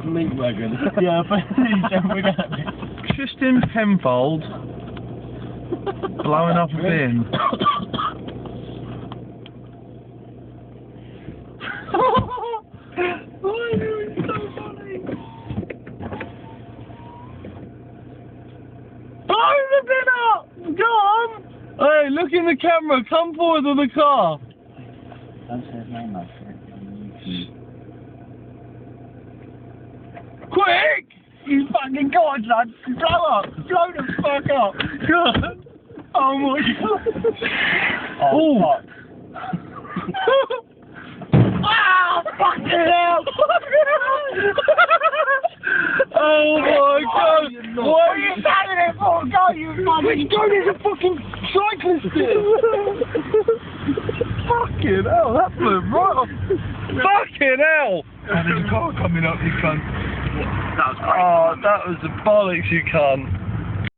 Meat wagon. Yeah, Tristan Penfold blowing up a bin. Why are you so funny? Blow the bin up! Go on! Hey, look in the camera, come forward with the car. Don't say his name like that. Quick! You fucking god, lad! Blow up! Blow the fuck up! God! Oh my god! Oh, fuck. Ah! Fucking hell! Oh my god! What are you standing there for? Go, you fucking... Go, there's a fucking cyclist there! Fucking hell, that blew right off! Fucking hell! And there's a car coming up, you cunt. That was great. Oh, that was the bollocks, you cunt.